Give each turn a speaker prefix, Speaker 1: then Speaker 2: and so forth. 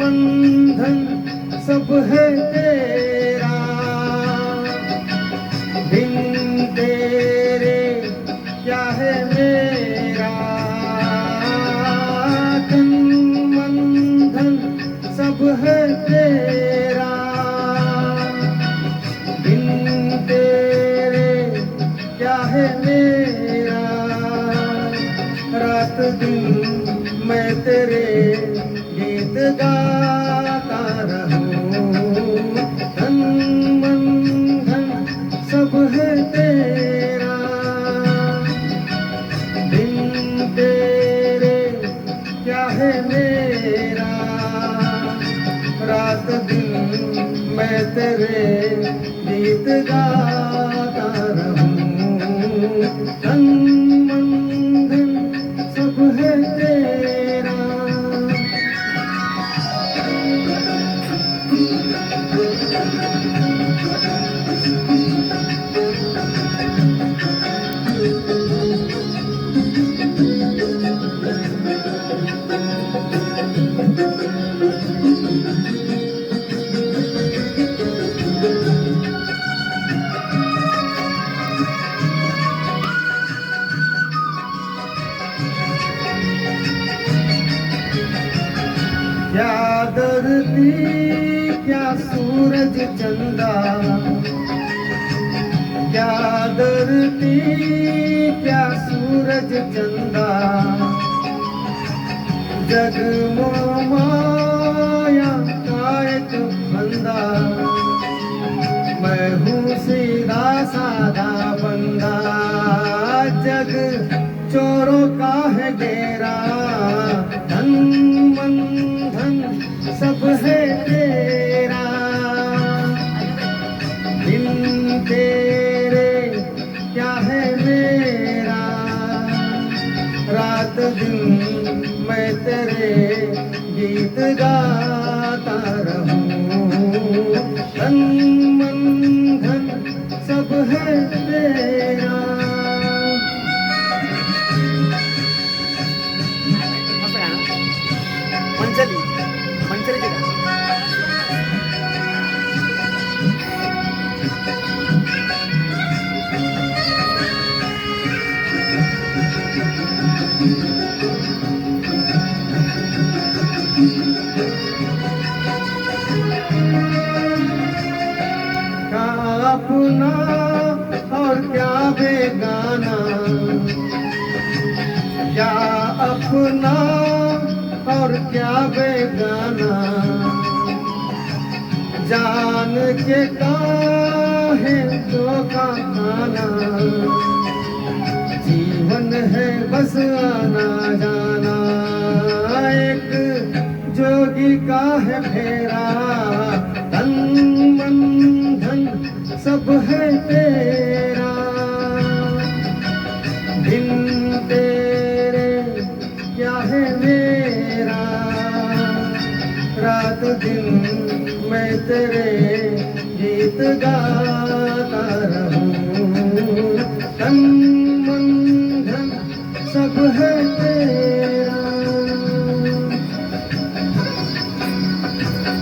Speaker 1: बंधन सब है तेरा, बिन तेरे क्या है मेरा। तन मन धन सब है तेरा, बिन तेरे क्या है मेरा। रात दिन मैं तेरे गीत गाता रहूं। तन मन धन सब है तेरा, बिन तेरे क्या है मेरा। रात दिन मैं तेरे गीत गाता रहूं। तन मन धन सब है तेरा। क्या धरती क्या सूरज चंदा, क्या धरती क्या सूरज चंदा। जग मोह माया का एक बंदा, मैं हूँ सीधा साधा बंदा। जग चोरों का है डेरा, धन मन धन सब है तेरा, बिन तेरे क्या है मेरा। रात दिन मैं तेरे गीत गाता रहूं। तन मन धन सब है तेरा।
Speaker 2: मंचली मंचली
Speaker 1: क्या अपना और क्या बेगाना, क्या अपना और क्या बेगाना। जान के काहे धोखा खाना, जीवन है बस आना जाना। एक जोगी का है फेरा, तन मन धन सब है तेरा, बिन तेरे क्या है मेरा। रात दिन मैं तेरे गीत गाता रहूं। तन